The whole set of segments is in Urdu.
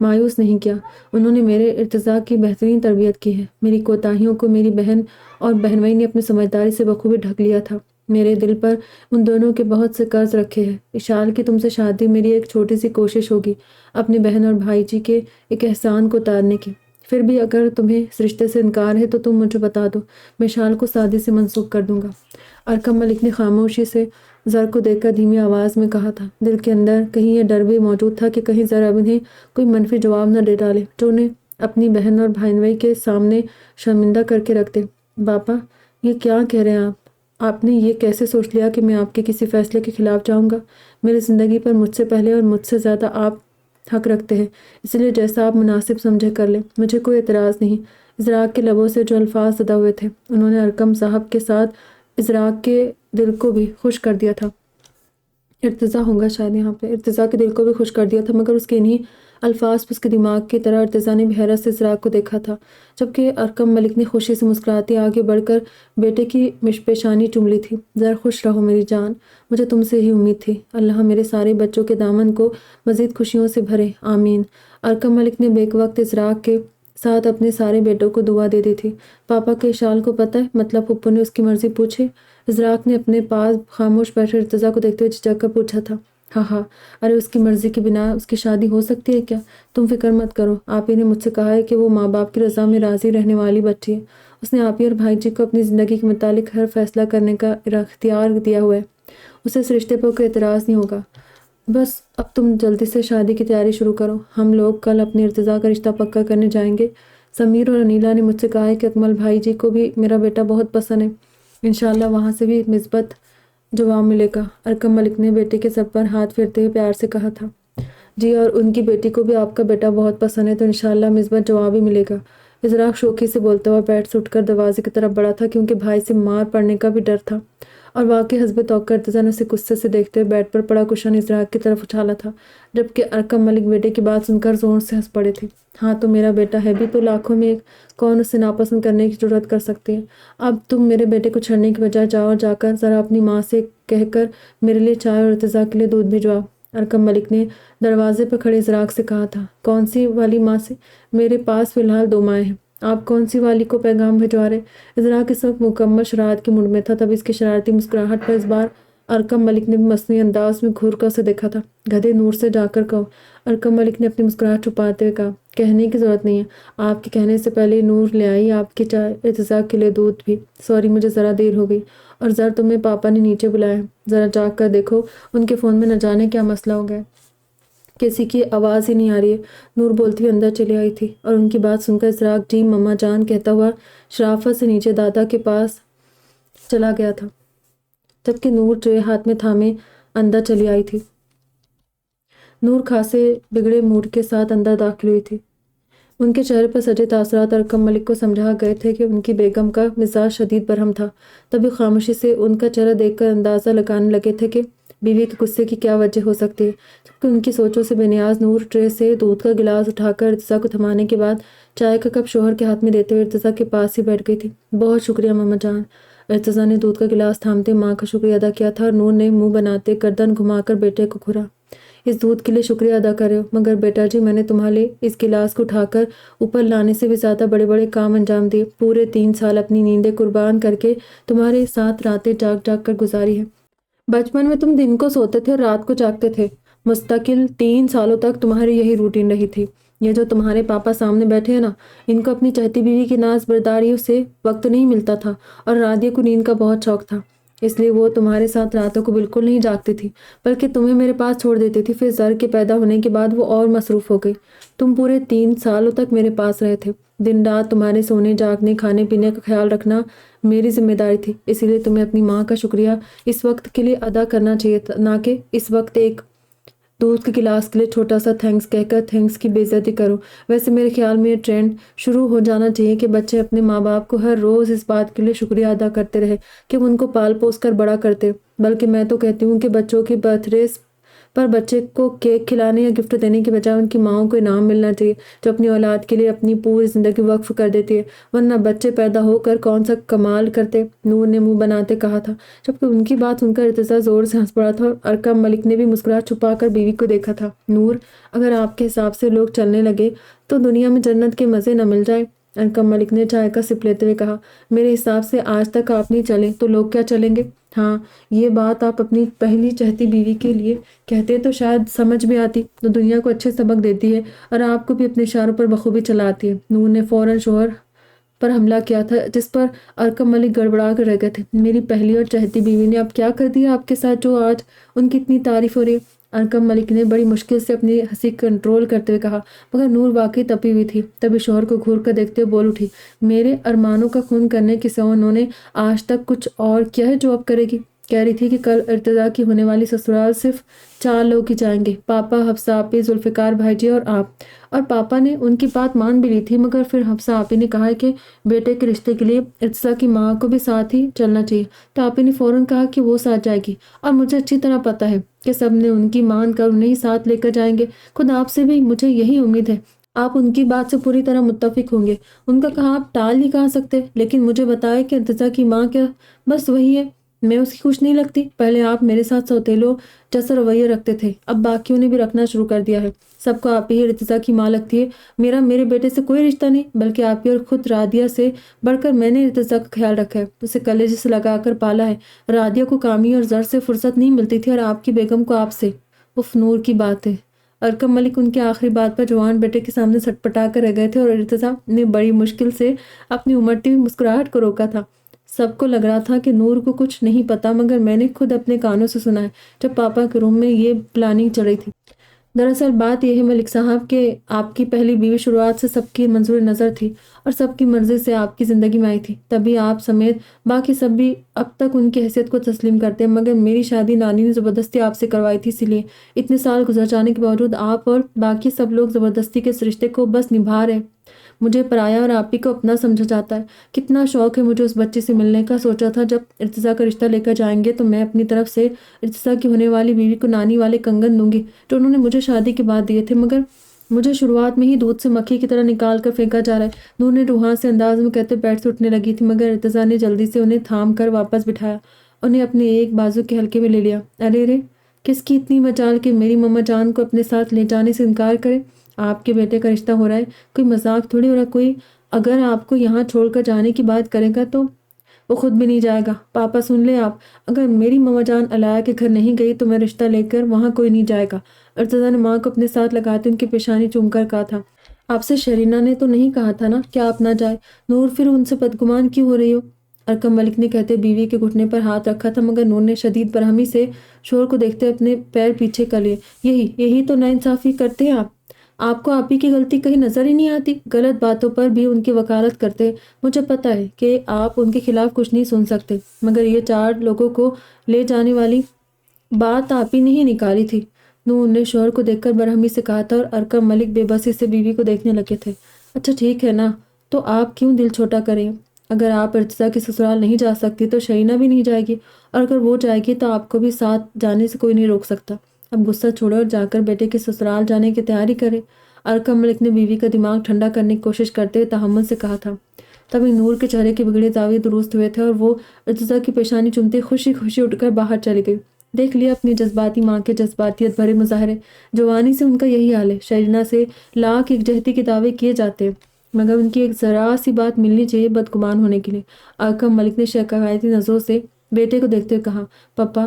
مایوس نہیں کیا۔ انہوں نے میرے ارتضا کی بہترین تربیت کی ہے۔ میری کوتاہیوں کو میری بہن اور بہنوئی نے اپنی سمجھداری سے بخوبی ڈھک لیا تھا۔ میرے دل پر ان دونوں کے بہت سے قرض رکھے ہیں۔ اشال کی تم سے شادی میری ایک چھوٹی سی کوشش ہوگی اپنی بہن اور بھائی جی کے ایک احسان کو اتارنے کی۔ پھر بھی اگر تمہیں اس رشتے سے انکار ہے تو تم مجھے بتا دو، میں اشال کو شادی سے منسوخ کر دوں گا۔ ارکم ملک نے خاموشی سے زر کو دیکھ کر دھیمی آواز میں کہا تھا۔ دل کے اندر کہیں یہ ڈر بھی موجود تھا کہ کہیں زر اب انہیں کوئی منفی جواب نہ دے ڈالے جو انہیں اپنی بہن اور بھائنوئی کے سامنے شرمندہ کر کے رکھ دے۔ باپا، یہ کیا کہہ رہے ہیں آپ نے یہ کیسے سوچ لیا کہ میں آپ کے کسی فیصلے کے خلاف جاؤں گا؟ میری زندگی پر مجھ سے پہلے اور مجھ سے زیادہ آپ حق رکھتے ہیں، اس لیے جیسا آپ مناسب سمجھے کر لیں، مجھے کوئی اعتراض نہیں۔ ازراق کے لبوں سے جو الفاظ ادا ہوئے تھے انہوں نے ارکم صاحب کے ساتھ ازراق کے دل کو بھی خوش کر دیا تھا۔ ارتضا ہوں گا شاید یہاں پہ، ارتضا کے دل کو بھی خوش کر دیا تھا، مگر اس کے انہی الفاظ پر اس کے دماغ کی طرح ارتضا نے بھی حیرت سے ازراق کو دیکھا تھا، جبکہ ارکم ملک نے خوشی سے مسکراتی آگے بڑھ کر بیٹے کی پیشانی چوم لی تھی۔ ذرا خوش رہو میری جان، مجھے تم سے ہی امید تھی۔ اللہ میرے سارے بچوں کے دامن کو مزید خوشیوں سے بھرے، آمین۔ ارکم ملک نے بیک وقت ازراق کے ساتھ اپنے سارے بیٹوں کو دعا دے دی تھی۔ پاپا کے اشال کو پتہ ہے، مطلب پھپھو نے اس کی مرضی پوچھی؟ ازراق نے اپنے پاس خاموش بیٹھے ارتضا کو دیکھتے ہوئے جھجک کر پوچھا تھا۔ ہاں ہاں، ارے اس کی مرضی کی بنا اس کی شادی ہو سکتی ہے کیا؟ تم فکر مت کرو، آپ ہی نے مجھ سے کہا ہے کہ وہ ماں باپ کی رضا میں راضی رہنے والی بچی ہے۔ اس نے آپ ہی اور بھائی جی کو اپنی زندگی کے متعلق ہر فیصلہ کرنے کا اختیار دیا ہوا ہے۔ اسے اس رشتے پر کوئی اعتراض نہیں ہوگا۔ بس اب تم جلدی سے شادی کی تیاری شروع کرو، ہم لوگ کل اپنے ارتضا کا رشتہ پکا کرنے جائیں گے۔ سمیر اور انیلا نے مجھ سے کہا ہے کہ اکمل بھائی جی کو بھی میرا بیٹا بہت پسند ہے، انشاءاللہ وہاں سے بھی مثبت جواب ملے گا۔ ارکم ملک نے بیٹے کے سر پر ہاتھ پھیرتے ہوئے پیار سے کہا تھا۔ جی، اور ان کی بیٹی کو بھی آپ کا بیٹا بہت پسند ہے تو انشاءاللہ مثبت جواب ہی ملے گا۔ ازراق شوخی سے بولتا ہوا بیٹھ سے اٹھ کر دروازے کی طرف بڑھا تھا کیونکہ بھائی سے مار پڑنے کا بھی ڈر تھا، اور واقعی حسب توقع ارتضا نے اسے غصے سے دیکھتے ہوئے بیڈ پر پڑا کشن ازراق کی طرف اچھالا تھا، جبکہ ارکم ملک بیٹے کی بات سن کر زور سے ہنس پڑے تھے۔ ہاں تو میرا بیٹا ہے بھی تو لاکھوں میں ایک، کون اسے ناپسند کرنے کی جرات کر سکتے ہیں؟ اب تم میرے بیٹے کو چھڑنے کی بجائے جاؤ اور جا کر ذرا اپنی ماں سے کہہ کر میرے لیے چائے اور ارتضا کے لیے دودھ بھجواؤ۔ ارکم ملک نے دروازے پر کھڑے ازراق سے کہا تھا۔ کون سی والی ماں سے؟ میرے پاس فی الحال 2 مائیں ہیں، آپ کون سی والی کو پیغام بھجوا رہے؟ ازراق اس وقت مکمل شرارت کے موڈ میں تھا، تب اس کی شرارتی مسکراہٹ پر اس بار ارکم ملک نے بھی مصنوعی انداز میں گھور کر اسے دیکھا تھا۔ گدھے، نور سے جا کر کہو، ارکم ملک نے اپنی مسکراہٹ چھپاتے ہوئے کہا۔ کہنے کی ضرورت نہیں ہے، آپ کے کہنے سے پہلے نور لے آئی آپ کی چائے، ارتضا کے لیے دودھ بھی۔ سوری، مجھے ذرا دیر ہو گئی، اور زر تمہیں پاپا نے نیچے بلایا ہے، ذرا جا کر دیکھو ان کے فون میں نہ جانے کیا مسئلہ ہو گیا، کسی کی آواز ہی نہیں آ رہی ہے۔ نور بولتی ہوئی اندر چلی آئی تھی، اور ان کی بات سن کر ازراق جی مما جان کہتا ہوا شرافت سے نیچے دادا کے پاس چلا گیا تھا، جبکہ نور ٹرے ہاتھ میں تھامے اندر چلی آئی تھی۔ نور خاصے بگڑے موڈ کے ساتھ اندر داخل ہوئی تھی۔ ان کے چہرے پر سجے تاثرات ارکم ملک کو سمجھا گئے تھے کہ ان کی بیگم کا مزاج شدید برہم تھا، تبھی خاموشی سے ان کا چہرہ دیکھ کر اندازہ لگانے لگے تھے کہ بیوی کے غصے کی کیا وجہ ہو سکتی ہے، جبکہ ان کی سوچوں سے بے نیاز نور ٹرے سے دودھ کا گلاس اٹھا کر ارتضا کو تھمانے کے بعد چائے کا کپ شوہر کے ہاتھ میں دیتے ہوئے ارتضا کے پاس ہی بیٹھ گئی تھی۔ بہت شکریہ ماما جان۔ ارتضا نے دودھ کا گلاس تھامتے ماں کا شکریہ ادا کیا تھا، اور نور نے منہ بناتے گردن گھما کر بیٹے کو گھورا۔ اس دودھ کے لیے شکریہ ادا کر رہے ہو، مگر بیٹا جی میں نے تمہارے اس گلاس کو اٹھا کر اوپر لانے سے بھی زیادہ بڑے بڑے کام انجام دیے، پورے 3 سال اپنی نیندیں قربان کر کے تمہارے ساتھ راتیں جاگ جاگ کر گزاری ہے۔ بچپن میں تم دن کو سوتے تھے اور رات کو جاگتے تھے، مستقل 3 سالوں تک تمہاری یہی روٹین رہی تھی۔ یہ جو تمہارے پاپا سامنے بیٹھے ہیں نا، ان کو اپنی چہتی بیوی کی ناز برداریوں سے وقت نہیں ملتا تھا، اور رادیہ کو نیند کا بہت شوق تھا، اس لیے وہ تمہارے ساتھ راتوں کو بالکل نہیں جاگتی تھی، بلکہ تمہیں میرے پاس چھوڑ دیتی تھی۔ پھر زر کے پیدا ہونے کے بعد وہ اور مصروف ہو گئی، تم پورے 3 سالوں تک میرے پاس رہے تھے، دن رات تمہارے سونے جاگنے کھانے پینے کا خیال رکھنا میری ذمہ داری تھی، اسی لیے تمہیں اپنی ماں کا شکریہ اس وقت کے لیے ادا کرنا چاہیے تھا، نہ کہ اس وقت ایک دودھ کے گلاس کے لیے چھوٹا سا تھینکس کہہ کر تھینکس کی بے عزتی کرو۔ ویسے میرے خیال میں یہ ٹرینڈ شروع ہو جانا چاہیے کہ بچے اپنے ماں باپ کو ہر روز اس بات کے لیے شکریہ ادا کرتے رہے کہ وہ ان کو پال پوس کر بڑا کرتے، بلکہ میں تو کہتی ہوں کہ بچوں کی برتھ ڈیز پر بچے کو کیک کھلانے یا گفٹ دینے کے بجائے ان کی ماؤں کو انعام ملنا چاہیے جو اپنی اولاد کے لیے اپنی پوری زندگی وقف کر دیتی ہے، ورنہ بچے پیدا ہو کر کون سا کمال کرتے، نور نے منہ بناتے کہا تھا، جبکہ ان کی بات سن کر ارتضیٰ زور سے ہنس پڑا تھا اور ارقم ملک نے بھی مسکراہٹ چھپا کر بیوی کو دیکھا تھا۔ نور، اگر آپ کے حساب سے لوگ چلنے لگے تو دنیا میں جنت کے مزے نہ مل جائے؟ ارقم ملک نے چائے کا سپ لیتے ہوئے کہا، میرے حساب سے آج تک آپ نہیں چلے تو لوگ کیا چلیں گے؟ ہاں، یہ بات آپ اپنی پہلی چہتی بیوی کے لیے کہتے تو شاید سمجھ بھی آتی، تو دنیا کو اچھے سبق دیتی ہے اور آپ کو بھی اپنے اشاروں پر بخوبی چلاتی ہے۔ نور نے فوراً شوہر پر حملہ کیا تھا، جس پر ارقم ملک گڑبڑا کر رہ گئے تھے۔ میری پہلی اور چہتی بیوی نے اب کیا کر دیا آپ کے ساتھ جو آج ان کی اتنی تعریف ہو رہی ہے؟ ارقم ملک نے بڑی مشکل سے اپنی ہنسی کنٹرول کرتے ہوئے کہا، مگر نور واقعی تپی ہوئی تھی، تبھی شوہر کو گھور کر دیکھتے ہوئے بول اٹھی، میرے ارمانوں کا خون کرنے کے سوا انہوں نے آج تک کچھ اور کیا ہے جو اب کرے گی؟ کہہ رہی تھی کہ کل ارتضیٰ کی ہونے والی سسرال صرف 4 لوگ ہی جائیں گے، پاپا، حفصہ آپی، ذوالفقار بھائی جی اور آپ۔ اور پاپا نے ان کی بات مان بھی لی تھی، مگر پھر حفصہ آپی نے کہا کہ بیٹے کے رشتے کے لیے ارتضیٰ کی ماں کو بھی ساتھ ہی چلنا چاہیے، تو آپی نے فوراً کہا کہ وہ ساتھ جائے گی، اور مجھے اچھی طرح پتہ ہے کہ سب نے ان کی مان کر انہیں ہی ساتھ لے کر جائیں گے۔ خود آپ سے بھی مجھے یہی امید ہے، آپ ان کی بات سے پوری طرح متفق ہوں گے۔ ان کا کہا آپ ٹال نہیں کہا سکتے، لیکن مجھے بتائے کہ ارتضیٰ کی ماں کیا بس وہی ہے؟ میں اس کی خوش نہیں لگتی؟ پہلے آپ میرے ساتھ سوتیلوں جیسا رویہ رکھتے تھے، اب باقیوں نے بھی رکھنا شروع کر دیا ہے، سب کو آپ ہی ارتضیٰ کی ماں لگتی ہے۔ میرے بیٹے سے کوئی رشتہ نہیں، بلکہ آپ کی اور خود رادیہ سے بڑھ کر میں نے ارتضیٰ کا خیال رکھا ہے، اسے کلیجے سے لگا کر پالا ہے۔ رادیہ کو کامی اور زر سے فرصت نہیں ملتی تھی اور آپ کی بیگم کو آپ سے۔ اف، نور کی بات ہے۔ ارقم ملک ان کی آخری بات پر جوان بیٹے کے سامنے سٹ پٹا کر رہ گئے تھے اور ارتضیٰ نے بڑی مشکل سے اپنی امڑتی ہوئی مسکراہٹ کو روکا تھا۔ سب کو لگ رہا تھا کہ نور کو کچھ نہیں پتا، مگر میں نے خود اپنے کانوں سے سنا ہے جب پاپا کے روم میں یہ پلاننگ چل رہی تھی۔ دراصل بات یہ ہے ملک صاحب کہ آپ کی پہلی بیوی شروعات سے سب کی منظور نظر تھی اور سب کی مرضی سے آپ کی زندگی میں آئی تھی، تبھی آپ سمیت باقی سب بھی اب تک ان کی حیثیت کو تسلیم کرتے ہیں، مگر میری شادی نانی نے زبردستی آپ سے کروائی تھی، اسی لیے اتنے سال گزر جانے کے باوجود آپ اور باقی سب لوگ زبردستی کے اس رشتے کو بس نبھا رہے۔ مجھے پرایا اور آپ ہی کو اپنا سمجھا جاتا ہے۔ کتنا شوق ہے مجھے اس بچے سے ملنے کا، سوچا تھا جب ارتضیٰ کا رشتہ لے کر جائیں گے تو میں اپنی طرف سے ارتضیٰ کی ہونے والی بیوی کو نانی والے کنگن دوں گی جو انہوں نے مجھے شادی کے بعد دیے تھے، مگر مجھے شروعات میں ہی دودھ سے مکھی کی طرح نکال کر پھینکا جا رہا ہے۔ نور نے روحاں سے انداز میں کہتے بیٹھ سے اٹھنے لگی تھی، مگر ارتضیٰ نے جلدی سے انہیں تھام کر واپس بٹھایا، انہیں اپنے ایک بازو کے حلقے میں لے لیا۔ ارے رے، کس کی اتنی مجال کہ میری مما جان کو اپنے ساتھ لے جانے سے انکار کرے؟ آپ کے بیٹے کا رشتہ ہو رہا ہے، کوئی مذاق تھوڑی ہو رہا، کوئی اگر آپ کو یہاں چھوڑ کر جانے کی بات کرے گا تو وہ خود بھی نہیں جائے گا۔ پاپا سن لے آپ، اگر میری مما جان علاء کے گھر نہیں گئی تو میں رشتہ لے کر وہاں کوئی نہیں جائے گا۔ ارتضیٰ نے ماں کو اپنے ساتھ لگاتے ان کی پیشانی چوم کر کہا تھا، آپ سے شرینہ نے تو نہیں کہا تھا نا کہ آپ نہ جائے؟ نور، پھر ان سے بدگمان کیوں ہو رہی ہو؟ ارقم ملک نے کہتے بیوی کے گھٹنے پر ہاتھ رکھا تھا، مگر نور نے شدید برہمی سے شوہر کو دیکھتے اپنے پیر پیچھے کر لیے۔ یہی تو ناانصافی کرتے ہیں آپ کو آپ ہی کی غلطی کہیں نظر ہی نہیں آتی؟ غلط باتوں پر بھی ان کی وکالت کرتے، مجھے پتا ہے کہ آپ ان کے خلاف کچھ نہیں سن سکتے، مگر یہ 4 لوگوں کو لے جانے والی بات آپ ہی نہیں نکالی تھی۔ نور نے شوہر کو دیکھ کر برہمی سے کہا تھا اور ارقم ملک بے بسی سے بیوی کو دیکھنے لگے تھے۔ اچھا ٹھیک ہے نا، تو آپ کیوں دل چھوٹا کریں؟ اگر آپ ارتضیٰ کی سسرال نہیں جا سکتی تو شرینہ بھی نہیں جائے گی، اور اگر وہ جائے گی تو آپ کو بھی ساتھ جانے سے کوئی نہیں روک سکتا۔ اب غصہ چھوڑے اور جا کر بیٹے کے سسرال جانے کی تیاری کرے۔ ارقم ملک نے بیوی کا دماغ ٹھنڈا کرنے کی کوشش کرتے ہوئے تحمل سے کہا تھا۔ تبھی نور کے چہرے کے بگڑے زاویے درست ہوئے تھے اور وہ ارتضیٰ کی پیشانی چومتے خوشی خوشی اٹھ کر باہر چلی گئی۔ دیکھ لیا اپنی جذباتی ماں کے جذباتیت بھرے مظاہرے، جوانی سے ان کا یہی حال ہے۔ شرینہ سے لاکھ یکجہتی کے دعوے کیے جاتے ہیں، مگر ان کی ایک ذرا سی بات ملنی چاہیے بدگمان ہونے کے لیے۔ ارقم ملک نے شکایتی نظروں سے بیٹے کو دیکھتے ہوئے کہا، پپا،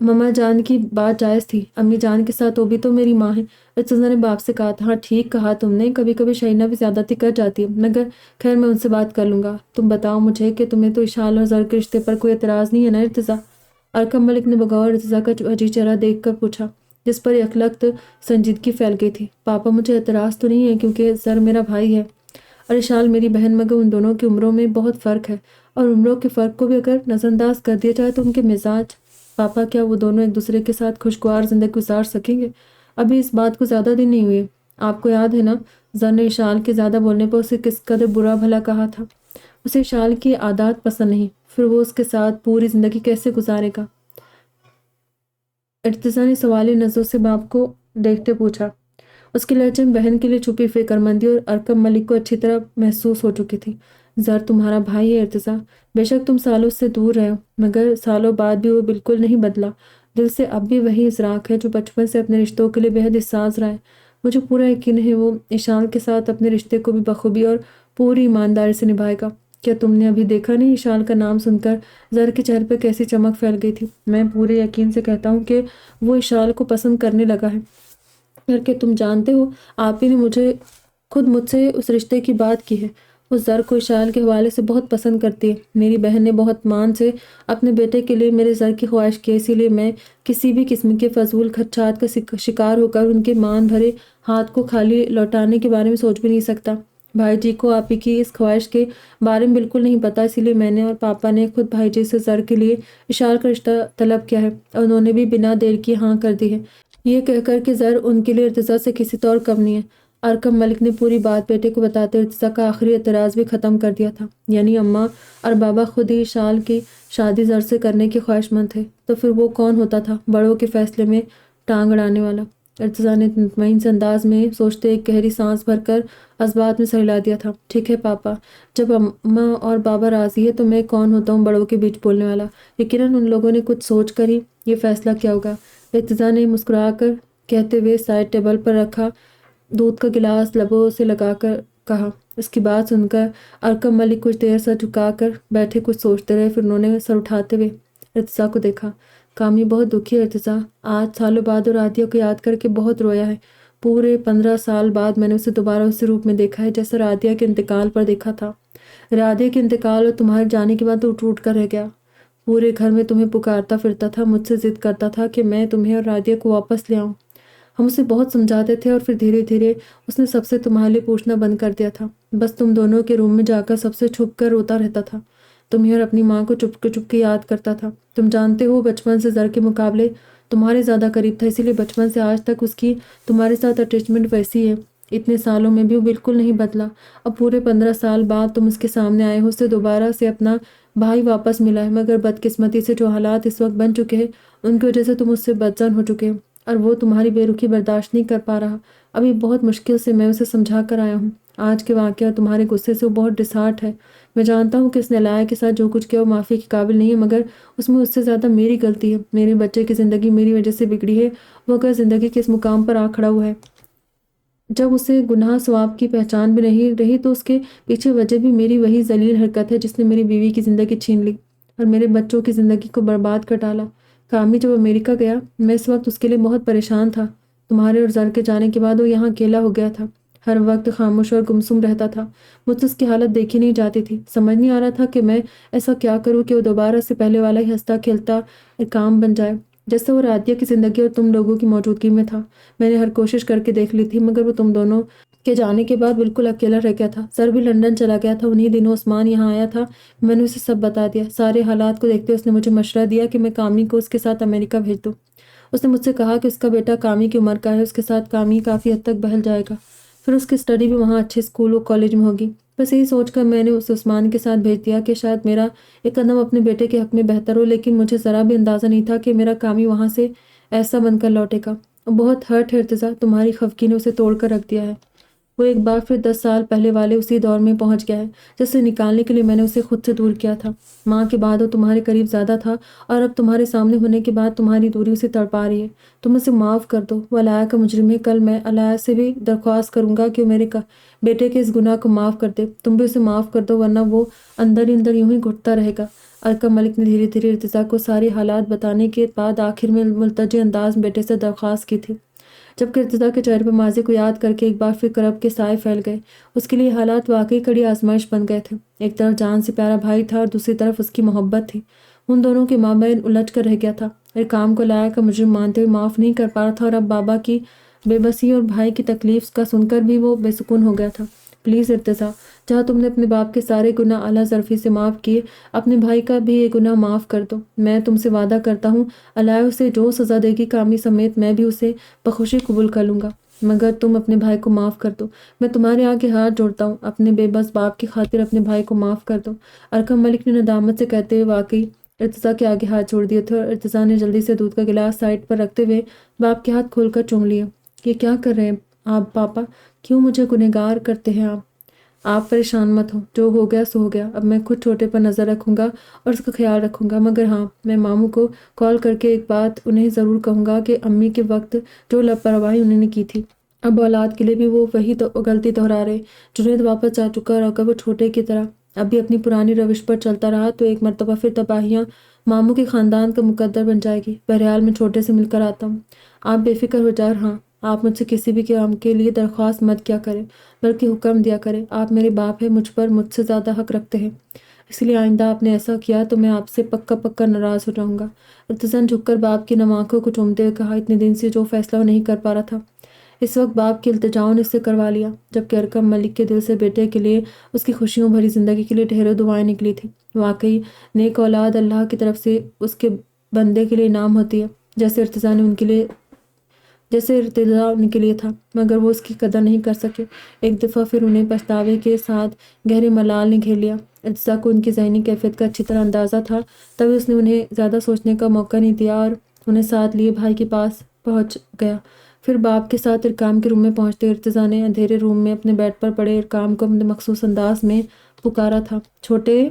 مما جان کی بات جائز تھی، امی جان کے ساتھ وہ بھی تو میری ماں ہے۔ ارتضیٰ نے باپ سے کہا تھا، ہاں ٹھیک کہا تم نے، کبھی کبھی شرینہ بھی زیادتی کر جاتی ہے، مگر خیر میں ان سے بات کر لوں گا۔ تم بتاؤ مجھے کہ تمہیں تو اشال اور زر کے رشتے پر کوئی اعتراض نہیں ہے نا ارتضیٰ؟ ارقم ملک نے بغور ارتضیٰ کا عجیب چہرہ دیکھ کر پوچھا، جس پر یک لخت سنجیدگی پھیل گئی تھی۔ پاپا، مجھے اعتراض تو نہیں ہے کیونکہ زر میرا بھائی ہے اور اشال میری بہن، مگر ان دونوں کی عمروں میں بہت فرق ہے، اور عمروں کے فرق کو بھی اگر نظر انداز کر دیا جائے تو ان کے مزاج، پاپا کیا وہ دونوں ایک دوسرے کے ساتھ خوشگوار زندگی گزار سکیں گے؟ ابھی اس بات کو زیادہ دن نہیں ہوئے، آپ کو یاد ہے نا زر نے اشال کے زیادہ بولنے پر اسے کس قدر برا بھلا کہا تھا۔ اسے اشال کی عادات پسند نہیں، پھر وہ اس کے ساتھ پوری زندگی کیسے گزارے گا؟ ارتضا نے سوالی نظروں سے باپ کو دیکھتے پوچھا۔ اس کے لہجے میں بہن کے لیے چھپی فکر مندی اور ارکم ملک کو اچھی طرح محسوس ہو چکی تھی۔ زر تمہارا بھائی ہے ارتضا، بے شک تم سالوں سے دور رہے ہو، مگر سالوں بعد بھی وہ بالکل نہیں بدلا۔ دل سے اب بھی وہی ازراق ہے جو بچپن سے اپنے رشتوں کے لیے بےحد حساس رہا ہے۔ مجھے پورا یقین ہے وہ ایشان کے ساتھ اپنے رشتے کو بھی بخوبی اور پوری ایمانداری سے نبھائے گا۔ کیا تم نے ابھی دیکھا نہیں ایشان کا نام سن کر زر کے چہرے پہ کیسی چمک پھیل گئی تھی؟ میں پورے یقین سے کہتا ہوں کہ وہ ایشان کو پسند کرنے لگا ہے، کیونکہ تم جانتے ہو آپ ہی نے خود مجھ سے اس رشتے کی بات کی ہے۔ وہ زر کو ایشان کے حوالے سے بہت پسند کرتی ہے۔ میری بہن نے بہت مان سے اپنے بیٹے کے لیے میرے زر کی خواہش کی، اسی لیے میں کسی بھی قسم کے فضول خدشات کا شکار ہو کر ان کے مان بھرے ہاتھ کو خالی لوٹانے کے بارے میں سوچ بھی نہیں سکتا۔ بھائی جی کو آپ ہی کی اس خواہش کے بارے میں بالکل نہیں پتا، اسی لیے میں نے اور پاپا نے خود بھائی جی سے زر کے لیے ایشان کا رشتہ طلب کیا ہے، اور انہوں نے بھی بنا دیر کی ہاں کر دی ہے، یہ کہہ کر کہ زر ان کے لیے ارتضا سے کسی طور کم نہیں ہے۔ ارکم ملک نے پوری بات بیٹے کو بتاتے ارتضا کا آخری اعتراض بھی ختم کر دیا تھا۔ یعنی اماں اور بابا خود ہی ایشان کی شادی زر سے کرنے کے خواہش مند تھے، تو پھر وہ کون ہوتا تھا بڑوں کے فیصلے میں ٹانگ اڑانے والا؟ ارتضا نے مطمئن سے انداز میں سوچتے ایک گہری سانس بھر کر اسبات میں سر ہلا دیا تھا۔ ٹھیک ہے پاپا، جب اماں اور بابا راضی ہے تو میں کون ہوتا ہوں بڑوں کے بیچ بولنے والا؟ یقیناً ان لوگوں نے کچھ سوچ کر ہی یہ فیصلہ کیا ہوگا۔ ارتضا نے مسکرا کر کہتے ہوئے سائڈ ٹیبل پر رکھا دودھ کا گلاس لبوں سے لگا کر کہا۔ اس کی بات سن کر ارکم ملک کچھ دیر سر جھکا کر بیٹھے کچھ سوچتے رہے، پھر انہوں نے سر اٹھاتے ہوئے ارتضا کو دیکھا۔ کامی بہت دکھی ہے ارتضا، آج سالوں بعد اور رادیہ کو یاد کر کے بہت رویا ہے۔ پورے 15 سال بعد میں نے اسے دوبارہ اسی روپ میں دیکھا ہے جیسا رادیہ کے انتقال پر دیکھا تھا۔ رادیہ کے انتقال اور تمہارے جانے کے بعد وہ ٹوٹ کر رہ گیا۔ پورے گھر میں تمہیں پکارتا پھرتا تھا، مجھ سے ضد کرتا تھا کہ میں تمہیں اور رادیہ کو واپس لے آؤں۔ ہم اسے بہت سمجھاتے تھے اور پھر دھیرے دھیرے اس نے سب سے تمہارے لیے پوچھنا بند کر دیا تھا، بس تم دونوں کے روم میں جا کر سب سے چھپ کر روتا رہتا تھا، تمہیں اور اپنی ماں کو چپ کے یاد کرتا تھا۔ تم جانتے ہو بچپن سے زر کے مقابلے تمہارے زیادہ قریب تھا، اسی لیے بچپن سے آج تک اس کی تمہارے ساتھ اٹیچمنٹ ویسی ہے۔ اتنے سالوں میں بھی وہ بالکل نہیں بدلا۔ اب پورے 15 سال بعد تم اس کے سامنے آئے ہو، اسے دوبارہ سے اپنا بھائی واپس ملا ہے، مگر بدقسمتی سے جو حالات اس وقت بن چکے ہیں ان کی وجہ سے تم اس سے بدظن ہو چکے ہو، اور وہ تمہاری بے رخی برداشت نہیں کر پا رہا۔ ابھی بہت مشکل سے میں اسے سمجھا کر آیا ہوں۔ آج کے واقعہ اور تمہارے غصے سے وہ بہت ڈسہارٹ ہے۔ میں جانتا ہوں کہ اس نالائق کے ساتھ جو کچھ کیا وہ معافی کے قابل نہیں ہے، مگر اس میں اس سے زیادہ میری غلطی ہے۔ میرے بچے کی زندگی میری وجہ سے بگڑی ہے، وہ اگر زندگی کے اس مقام پر آ کھڑا ہوا ہے جب اسے گناہ ثواب کی پہچان بھی نہیں رہی، تو اس کے پیچھے وجہ بھی میری وہی ذلیل حرکت ہے جس نے میری بیوی کی زندگی چھین لی اور میرے بچوں کی زندگی کو برباد کر ڈالا۔ کامی جب امریکہ گیا، میں اس وقت اس کے لیے بہت پریشان تھا۔ تمہارے اور زر کے جانے کے بعد وہ یہاں اکیلا ہو گیا تھا، ہر وقت خاموش اور گمسم رہتا تھا۔ مجھ سے اس کی حالت دیکھی نہیں جاتی تھی، سمجھ نہیں آ رہا تھا کہ میں ایسا کیا کروں کہ وہ دوبارہ سے پہلے والا ہی ہنستا کھیلتا کام بن جائے جیسے وہ رادیہ کی زندگی اور تم لوگوں کی موجودگی میں تھا۔ میں نے ہر کوشش کر کے دیکھ لی تھی، مگر وہ تم دونوں کے جانے کے بعد بالکل اکیلا رہ گیا تھا۔ سر بھی لندن چلا گیا تھا، انہی دنوں عثمان یہاں آیا تھا، میں نے اسے سب بتا دیا۔ سارے حالات کو دیکھتے اس نے مجھے مشورہ دیا کہ میں کامی کو اس کے ساتھ امریکہ بھیج دوں۔ اس نے مجھ سے کہا کہ اس کا بیٹا کامی کی عمر کا ہے، اس کے ساتھ کامی کافی حد تک بہل جائے گا، پھر اس کی اسٹڈی بھی وہاں اچھے اسکول و کالج میں ہوگی۔ بس یہی سوچ کر میں نے اسے عثمان کے ساتھ بھیج دیا کہ شاید میرا ایک قدم اپنے بیٹے کے حق میں بہتر ہو، لیکن مجھے ذرا بھی اندازہ نہیں تھا کہ میرا کامی وہاں سے ایسا بن کر لوٹے گا۔ بہت ہرٹ ہے ارتضا، تمہاری خفگی نے اسے توڑ کر رکھ دیا ہے۔ وہ ایک بار پھر 10 سال پہلے والے اسی دور میں پہنچ گیا ہے جسے نکالنے کے لیے میں نے اسے خود سے دور کیا تھا۔ ماں کے بعد وہ تمہارے قریب زیادہ تھا، اور اب تمہارے سامنے ہونے کے بعد تمہاری دوری اسے تڑپا رہی ہے۔ تم اسے معاف کر دو، وہ علاء کا مجرم ہے۔ کل میں علاء سے بھی درخواست کروں گا کہ وہ میرے بیٹے کے اس گناہ کو معاف کر دے۔ تم بھی اسے معاف کر دو، ورنہ وہ اندر ہی اندر یوں ہی گھٹتا رہے گا۔ ارکم ملک نے دھیرے دھیرے ارتضا کو سارے حالات بتانے کے بعد آخر میں ملتجئ انداز میں بیٹے سے درخواست کی تھی، جبکہ ارتضا کے چہرے پر ماضی کو یاد کر کے ایک بار پھر کرب کے سائے پھیل گئے۔ اس کے لیے حالات واقعی کڑی آزمائش بن گئے تھے۔ ایک طرف جان سے پیارا بھائی تھا اور دوسری طرف اس کی محبت تھی، ان دونوں کے مابین الجھ کر رہ گیا تھا۔ کام کو علاء کا مجرم مانتے ہوئے معاف نہیں کر پا رہا تھا، اور اب بابا کی بے بسی اور بھائی کی تکلیف کا سن کر بھی وہ بے سکون ہو گیا تھا۔ پلیز ارتضا، جہاں تم نے اپنے باپ کے سارے گناہ اعلیٰ ظرفی سے معاف کیے، اپنے بھائی کا بھی یہ گناہ معاف کر دو۔ میں تم سے وعدہ کرتا ہوں علاء اسے جو سزا دے گی کامی سمیت میں بھی اسے بخوشی قبول کر لوں گا، مگر تم اپنے بھائی کو معاف کر دو۔ میں تمہارے آگے ہاتھ جوڑتا ہوں، اپنے بے بس باپ کی خاطر اپنے بھائی کو معاف کر دو۔ ارکم ملک نے ندامت سے کہتے ہوئے واقعی ارتضا کے آگے ہاتھ چھوڑ دیے تھے اور ارتضا نے جلدی سے دودھ کا گلاس سائڈ پر رکھتے ہوئے باپ کے ہاتھ کھول کر چوم لیا۔ یہ کیا کر رہے ہیں آپ پاپا؟ کیوں مجھے گنہگار کرتے ہیں آپ پریشان مت ہو، جو ہو گیا سو ہو گیا۔ اب میں خود چھوٹے پر نظر رکھوں گا اور اس کا خیال رکھوں گا، مگر ہاں میں ماموں کو کال کر کے ایک بات انہیں ضرور کہوں گا کہ امی کے وقت جو لاپرواہی انہوں نے کی تھی، اب اولاد کے لیے بھی وہ وہی غلطی دہرا رہے۔ جنید واپس جا چکا اور اگر وہ چھوٹے کی طرح اب بھی اپنی پرانی روش پر چلتا رہا تو ایک مرتبہ پھر تباہیاں ماموں کے خاندان کا مقدر بن جائے گی۔ بہرحال میں چھوٹے سے مل کر آتا ہوں، آپ بے فکر ہو جائیں۔ ہاں آپ مجھ سے کسی بھی کام کے لیے درخواست مت کیا کریں، بلکہ حکم دیا کریں۔ آپ میرے باپ ہیں، مجھ سے زیادہ حق رکھتے ہیں، اس لیے آئندہ آپ نے ایسا کیا تو میں آپ سے پکا ناراض ہو جاؤں گا۔ ارتضا نے جھک کر باپ کی نم آنکھوں کو چومتے ہوئے کہا، اتنے دن سے جو فیصلہ وہ نہیں کر پا رہا تھا اس وقت باپ کی التجاؤں نے اس سے کروا لیا، جبکہ ارکم ملک کے دل سے بیٹے کے لیے، اس کی خوشیوں بھری زندگی کے لیے ڈھیروں دعائیں نکلی تھی۔ واقعی نیک اولاد اللہ کی طرف سے اس کے بندے کے لیے انعام ہوتی ہے، جیسے ارتضا ان کے لیے تھا، مگر وہ اس کی قدر نہیں کر سکے۔ ایک دفعہ پھر انہیں پچھتاوے کے ساتھ گہرے ملال نے گھیر لیا۔ ارتضا کو ان کی ذہنی کیفیت کا اچھی طرح اندازہ تھا، تبھی اس نے انہیں زیادہ سوچنے کا موقع نہیں دیا اور انہیں ساتھ لیے بھائی کے پاس پہنچ گیا۔ پھر باپ کے ساتھ ارکام کے روم میں پہنچتے ارتضا نے اندھیرے روم میں اپنے بیڈ پر پڑے ارکام کو اپنے مخصوص انداز میں پکارا تھا، چھوٹے۔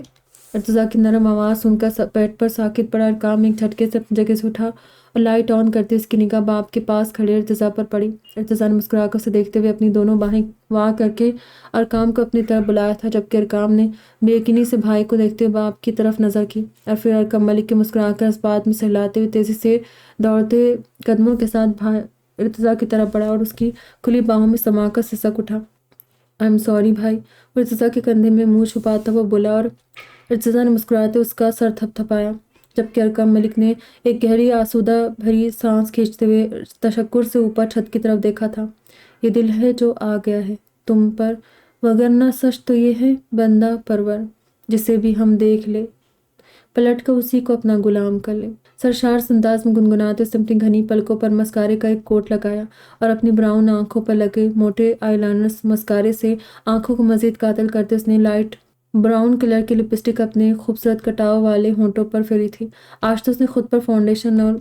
ارتضا کی نرم آواز سن کر بیڈ پر ساکت پڑا ارکام ایک جھٹکے سے اپنی جگہ سے اٹھا اور لائٹ آن کرتے اس کی نگاہ باپ کے پاس کھڑے ارتضا پر پڑی۔ ارتضا نے مسکرا کر اسے دیکھتے ہوئے اپنی دونوں باہیں وا کر کے ارکام کو اپنی طرف بلایا تھا، جبکہ ارکام نے بے یقینی سے بھائی کو دیکھتے ہوئے باپ کی طرف نظر کی، اور پھر ارکم ملک کے مسکرا کر اس بات میں سہلاتے ہوئے تیزی سے دوڑتے قدموں کے ساتھ ارتضا کی طرف بڑھا اور اس کی کھلی باہوں میں سما کر سسک اٹھا۔ آئی ایم سوری بھائی، وہ ارتضا کے کندھے میں منہ چھپاتا ہوا بولا، اور ارتضا نے مسکراتے اس کا سر تھپ تھپایا، جبکہ ارکم ملک نے ایک گہری آسودہ بھری سانس کھینچتے ہوئے تشکر سے اوپر چھت کی طرف دیکھا تھا۔ یہ دل ہے جو آ گیا ہے تم پر، وگرنہ سچ تو یہ ہے بندہ پرور، جسے بھی ہم دیکھ لے پلٹ کر اسی کو اپنا غلام کر لے۔ سرشار انداز میں گنگناتے اس نے اپنی گھنی پلکوں پر مسکارے کا ایک کوٹ لگایا اور اپنی براؤن آنکھوں پر لگے موٹے آئی لائنر مسکارے سے آنکھوں کو مزید قاتل کرتے اس نے لائٹ براؤن کلر کی لپسٹک اپنے خوبصورت کٹاؤ والے ہونٹوں پر پھیری تھی۔ آج تو اس نے خود پر فاؤنڈیشن اور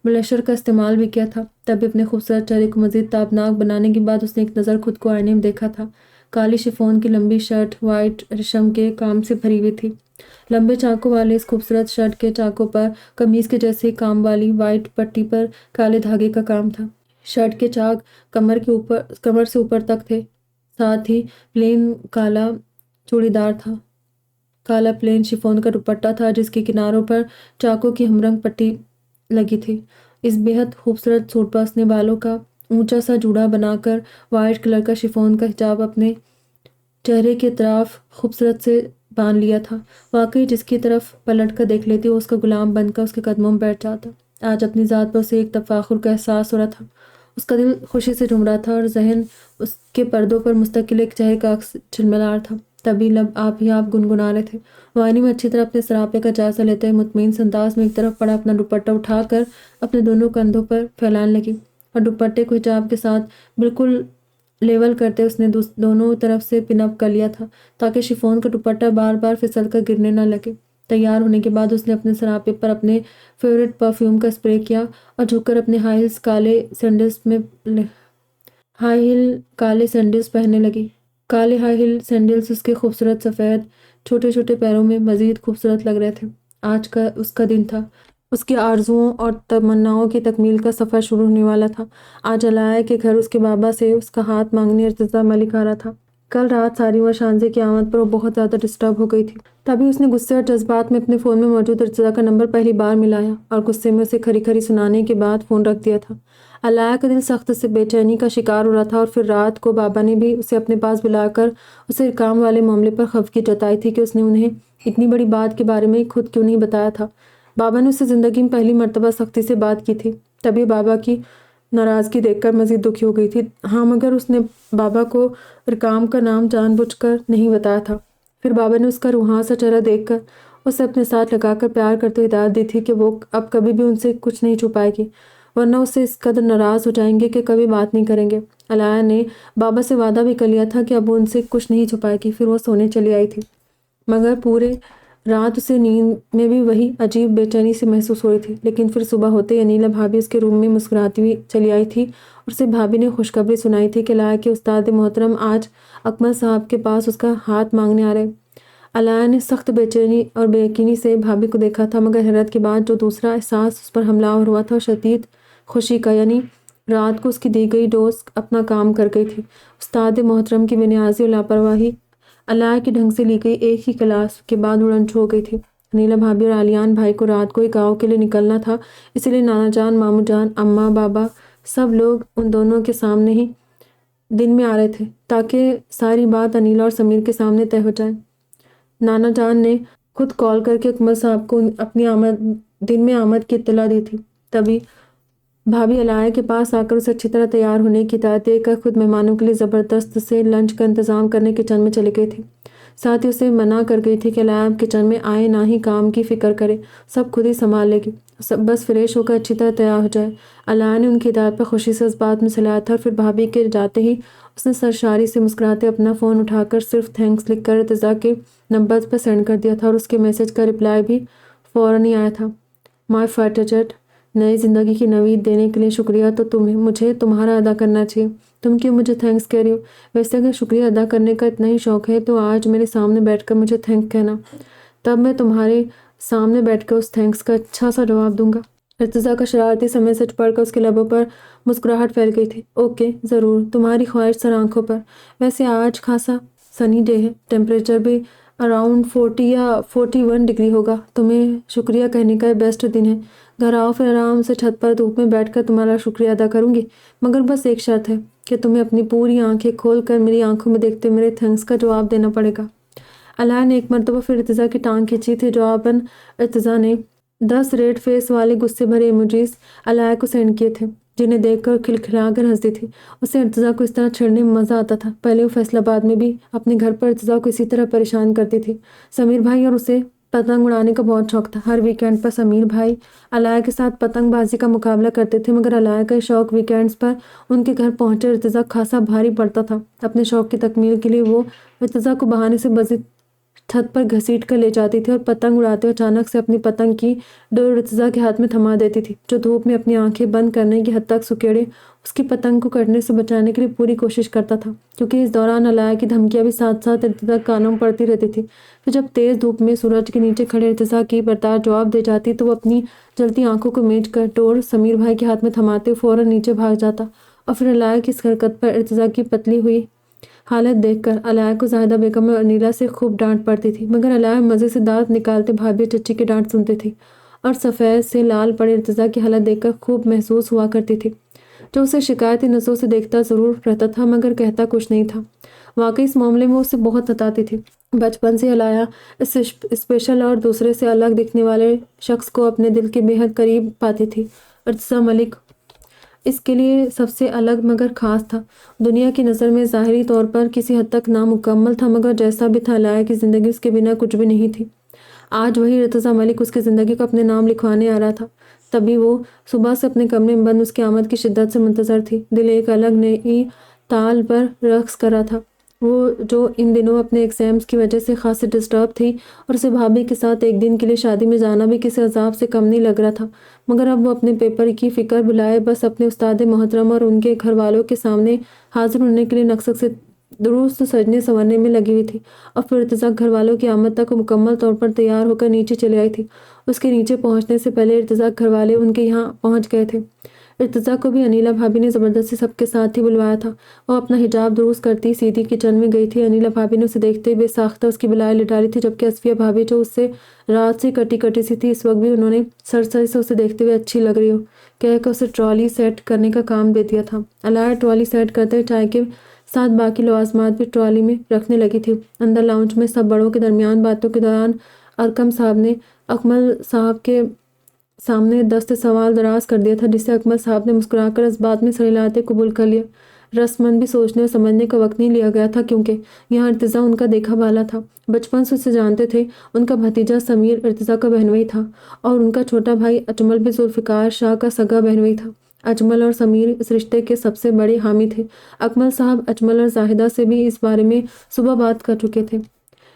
بلشر کا استعمال بھی کیا تھا، تب اپنے خوبصورت چہرے کو مزید تابناک بنانے کے بعد اس نے ایک نظر خود کو آئینے میں دیکھا تھا۔ کالی شفون کی لمبی شرٹ وائٹ ریشم کے کام سے بھری ہوئی تھی، لمبے چاقوں والے اس خوبصورت شرٹ کے چاقوں پر قمیص کے جیسے ہی کام والی وائٹ پٹی پر کالے دھاگے کا کام تھا۔ شرٹ کے چاق کمر سے اوپر تک تھے، ساتھ ہی پلین کالا چوڑی دار تھا۔ کالا پلین شفون کا دوپٹہ تھا جس کے کناروں پر چاقوں کی ہمرنگ پٹی لگی تھی۔ اس بے حد خوبصورت سوٹ پر اس نے بالوں کا اونچا سا جوڑا بنا کر وائٹ کلر کا شفون کا حجاب اپنے چہرے کے اطراف خوبصورت سے باندھ لیا تھا۔ واقعی جس کی طرف پلٹ کر دیکھ لیتی وہ اس کا غلام بن کر اس کے قدموں میں بیٹھ جاتا۔ آج اپنی ذات پر اسے ایک تفاخر کا احساس ہو رہا تھا، اس کا دل خوشی سے جھوم رہا تھا اور ذہن اس کے پردوں پر مستقل ایک چہرے کا عکس جھلملا رہا تھا۔ تبھی لب آپ گنگنا رہے تھے۔ وہ آئینے میں اچھی طرح اپنے سراپے کا جائزہ لیتے ہوئے مطمئن سے انداز میں ایک طرف پڑا اپنا دوپٹہ اٹھا کر اپنے دونوں کندھوں پر پھیلانے لگی اور دوپٹے کو حجاب کے ساتھ بالکل لیول کرتے اس نے دونوں طرف سے پن اپ کر لیا تھا تاکہ شفون کا دوپٹہ بار بار پھسل کر گرنے نہ لگے۔ تیار ہونے کے بعد اس نے اپنے سراپے پر اپنے فیورٹ پرفیوم کا اسپرے کیا اور جھک کر اپنے ہائی ہیل کالے سینڈلز پہننے لگی۔ کالے ہائی ہیل سینڈلز اس کے خوبصورت سفید چھوٹے چھوٹے پیروں میں مزید خوبصورت لگ رہے تھے۔ آج کا اس کا دن تھا، اس کی آرزوؤں اور تمناؤں کی تکمیل کا سفر شروع ہونے والا تھا۔ آج علایا کے گھر اس کے بابا سے اس کا ہاتھ مانگنے ارتضا ملک آ رہا تھا۔ کل رات ساریما شانزے کی آمد پر وہ بہت زیادہ ڈسٹرب ہو گئی تھی، تبھی اس نے غصے اور جذبات میں اپنے فون میں موجود ارتضا کا نمبر پہلی بار ملایا اور غصے میں اسے کھری کھری سنانے کے بعد فون رکھ دیا تھا۔ علایا کا دل سخت سے بے چینی کا شکار ہو رہا تھا اور پھر رات کو بابا نے بھی اسے اپنے پاس بلا کر اسے ارکام والے معاملے پر خفگی جتائی تھی کہ اس نے انہیں اتنی بڑی بات کے بارے میں خود کیوں نہیں بتایا تھا۔ بابا نے اسے زندگی میں پہلی مرتبہ سختی سے بات کی تھی، تبھی بابا کی ناراضگی دیکھ کر مزید دکھی ہو گئی تھی۔ ہاں مگر اس نے بابا کو ارکام کا نام جان بوجھ کر نہیں بتایا تھا۔ پھر بابا نے اس کا روحاں سا چہرہ دیکھ کر اسے اپنے ساتھ لگا کر پیار کرتے ہوئے ہدایت دی تھی کہ وہ اب کبھی بھی ان سے کچھ نہیں چھپائے گی، ورنہ اس سے اس قدر ناراض ہو جائیں گے کہ کبھی بات نہیں کریں گے۔ علایا نے بابا سے وعدہ بھی کر لیا تھا کہ اب وہ ان سے کچھ نہیں چھپائے گی۔ پھر وہ سونے چلی آئی تھی، مگر پورے رات اسے نیند میں بھی وہی عجیب بے چینی سے محسوس ہو رہی تھی، لیکن پھر صبح ہوتے ہی انیلا بھابھی اس کے روم میں مسکراتی ہوئی چلی آئی تھی اور اسے بھابھی نے خوشخبری سنائی تھی کہ علاء کے استاد محترم آج اکمل صاحب کے پاس اس کا ہاتھ مانگنے آ رہے۔ علاء نے سخت بے چینی اور بے یقینی سے بھابھی کو دیکھا تھا، مگر حیرت کے بعد جو دوسرا احساس اس پر حملہ آور ہوا تھا وہ شدید خوشی کا، یعنی رات کو اس کی دی گئی ڈوز اپنا کام کر گئی تھی۔ استاد محترم کی بے نیازی اور لاپرواہی علاء کے ڈھنگ سے لی گئی ایک ہی کلاس کے بعد اڑنچ ہو گئی تھی۔ انیلا بھابھی اور علیان بھائی کو رات کو ہی گاؤں کے لیے نکلنا تھا، اسی لیے نانا جان، ماموں جان، اماں، بابا سب لوگ ان دونوں کے سامنے ہی دن میں آ رہے تھے تاکہ ساری بات انیلا اور سمیر کے سامنے طے ہو جائے۔ نانا جان نے خود کال کر کے اکمل صاحب کو اپنی دن میں آمد کی اطلاع دی تھی۔ تبھی بھابھی علاء کے پاس آ کر اسے اچھی طرح تیار ہونے کی اطاعت دے کر خود مہمانوں کے لیے زبردست سے لنچ کا انتظام کرنے کچن میں چلی گئی تھی۔ ساتھ ہی اسے منع کر گئی تھی کہ علاء کچن میں آئے نہ ہی کام کی فکر کرے، سب خود ہی سنبھال لے گی، بس فریش ہو کر اچھی طرح تیار ہو جائے۔ علاء نے ان کی ہدایت پر خوشی سے اس بات میں صلاح تھا اور پھر بھابھی کے جاتے ہی اس نے سرشاری سے مسکراتے اپنا فون اٹھا کر صرف تھینکس لکھ کر ارتضیٰ کے نمبر پر سینڈ کر دیا تھا اور اس کے میسج کا رپلائی بھی فوراً ہی آیا تھا۔ مائی فارٹیچٹ، نئی زندگی کی نوید دینے کے لیے شکریہ تو مجھے تمہارا ادا کرنا چاہیے۔ تم کیوں مجھے تھینکس کہہ رہی ہو؟ ویسے اگر شکریہ ادا کرنے کا اتنا ہی شوق ہے تو آج میرے سامنے بیٹھ کر مجھے تھینک کہنا، تب میں تمہارے سامنے بیٹھ کر اس تھینکس کا اچھا سا جواب دوں گا۔ ارتضیٰ کا شرارتی سا میسج پڑھ کر اس کے لبوں پر مسکراہٹ پھیل گئی تھی۔ اوکے، ضرور، تمہاری خواہش سر آنکھوں پر۔ ویسے آج خاصا سنی ڈے ہے، ٹیمپریچر بھی اراؤنڈ 40 یا 41 ڈگری ہوگا۔ تمہیں شکریہ کہنے کا یہ بیسٹ دن ہے۔ گھر آؤ، پھر آرام سے چھت پر دھوپ میں بیٹھ کر تمہارا شکریہ ادا کروں گی، مگر بس ایک شرط ہے کہ تمہیں اپنی پوری آنکھیں کھول کر میری آنکھوں میں دیکھتے میرے تھینکس کا جواب دینا پڑے گا۔ علاء نے ایک مرتبہ پھر ارتضیٰ کی ٹانگ کھینچی تھی۔ جواباً ارتضیٰ نے 10 ریڈ فیس والے غصے بھرے ایموجیز علاء کو سینڈ کیے تھے، جنہیں دیکھ کر کھلکھلا کر ہنستی تھی۔ اسے ارتضیٰ کو اس طرح چھیڑنے میں مزہ آتا تھا۔ پہلے وہ فیصل آباد میں بھی اپنے گھر پر ارتضیٰ کو اسی طرح پریشان کرتی تھی۔ سمیر بھائی اور اسے پتنگ اڑانے کا بہت شوق تھا۔ ہر ویکینڈ پر سمیر بھائی علاء کے ساتھ پتنگ بازی کا مقابلہ کرتے تھے، مگر علاء کا یہ شوق ویکینڈز پر ان کے گھر پہنچے ارتضیٰ خاصا بھاری پڑتا تھا۔ اپنے شوق کی تکمیل کے لیے وہ ارتضیٰ کو بہانے سے بزی چھت پر گھسیٹ کر لے جاتی تھی اور پتنگ اڑاتے ہوئے اچانک سے اپنی پتنگ کی ڈور ارتضیٰ کے ہاتھ میں تھما دیتی تھی، جو دھوپ میں اپنی آنکھیں بند کرنے کی حد تک سکیڑے اس کی پتنگ کو کٹنے سے بچانے کے لیے پوری کوشش کرتا تھا، کیونکہ اس دوران علاء کی دھمکیاں بھی ساتھ ساتھ ارتضیٰ کے کانوں میں پڑتی رہتی تھی۔ پھر جب تیز دھوپ میں سورج کے نیچے کھڑے ارتضیٰ کی بردار جواب دے جاتی تو وہ اپنی جلتی آنکھوں کو میچ کر ڈور سمیر بھائی کے ہاتھ میں تھماتے ہوئے فوراً نیچے بھاگ جاتا، اور پھر علاء کی اس حرکت پر ارتضیٰ کی پتلی ہوئی حالت دیکھ کر علاء کو زاہدہ بیگم اور انیلا سے خوب ڈانٹ پڑتی تھی، مگر علاء مزے سے دانت نکالتے بھابھی چچی کی ڈانٹ سنتی تھی اور سفید سے لال پڑے ارتضیٰ کی حالت دیکھ کر خوب محسوس ہوا کرتی تھی، جو اسے شکایتی نظروں سے دیکھتا ضرور رہتا تھا مگر کہتا کچھ نہیں تھا۔ واقعی اس معاملے میں وہ اسے بہت ستاتی تھی۔ بچپن سے علاء اس اسپیشل اور دوسرے سے الگ دکھنے والے شخص کو اپنے دل کے بے حد قریب پاتی تھی۔ ارتضیٰ ملک اس کے لیے سب سے الگ مگر خاص تھا۔ دنیا کی نظر میں ظاہری طور پر کسی حد تک نامکمل تھا، مگر جیسا بھی تھا علاء کی زندگی اس کے بنا کچھ بھی نہیں تھی۔ آج وہی ارتضیٰ ملک اس کی زندگی کو اپنے نام لکھوانے آ رہا تھا۔ تبھی وہ صبح سے اپنے کمرے میں بند اس کی آمد کی شدت سے منتظر تھی۔ دل ایک الگ نئی تال پر رقص کر رہا تھا۔ وہ جو ان دنوں اپنے ایگزامز کی وجہ سے خاصی ڈسٹرب تھی اور اسے بھابھی کے ساتھ ایک دن کے لیے شادی میں جانا بھی کسی عذاب سے کم نہیں لگ رہا تھا، مگر اب وہ اپنے پیپر کی فکر بلائے بس اپنے استاد محترم اور ان کے گھر والوں کے سامنے حاضر ہونے کے لیے نقصد سے درست سجنے سنورنے میں لگی ہوئی تھی۔ اور پھر ارتضیٰ گھر والوں کی آمد تک مکمل طور پر تیار ہو کر نیچے چلی آئی تھی۔ اس کے نیچے پہنچنے سے پہلے ارتضیٰ گھر والے ان کے یہاں پہنچ گئے تھے۔ ارتضیٰ کو بھی انیلا بھابھی نے زبردستی سب کے ساتھ ہی بلوایا تھا۔ وہ اپنا حجاب درست کرتی سیدھی کچن میں گئی تھی۔ انیلا بھابھی نے اسے دیکھتے بے ساختہ اس کی بلائے لٹا لی تھی، جبکہ اصفیہ بھابھی جو اس سے رات سے کٹی کٹی سی تھی، اس وقت بھی انہوں نے سرسری سے اسے دیکھتے ہوئے اچھی لگ رہی ہو کہہ کر اسے ٹرالی سیٹ کرنے کا کام دے دیا تھا۔ علاء ٹرالی سیٹ کرتے چائے کے ساتھ باقی لوازمات بھی ٹرالی میں رکھنے لگی تھی۔ اندر لاؤنج میں سب بڑوں کے درمیان باتوں کے دوران ارقم صاحب نے اکمل صاحب کے سامنے دست سوال دراز کر دیا تھا، جسے اکمل صاحب نے مسکرا کر اس بات میں سر ہلاتے قبول کر لیا۔ رسماً بھی سوچنے اور سمجھنے کا وقت نہیں لیا گیا تھا، کیونکہ یہاں ارتضیٰ ان کا دیکھا بھالا تھا۔ بچپن سے اسے جانتے تھے۔ ان کا بھتیجا سمیر ارتضیٰ کا بہنوئی تھا اور ان کا چھوٹا بھائی اجمل بھی ذوالفقار شاہ کا سگا بہنوئی تھا۔ اجمل اور سمیر اس رشتے کے سب سے بڑے حامی تھے۔ اکمل صاحب اجمل اور زاہدہ سے بھی اس بارے میں صبح بات کر چکے تھے۔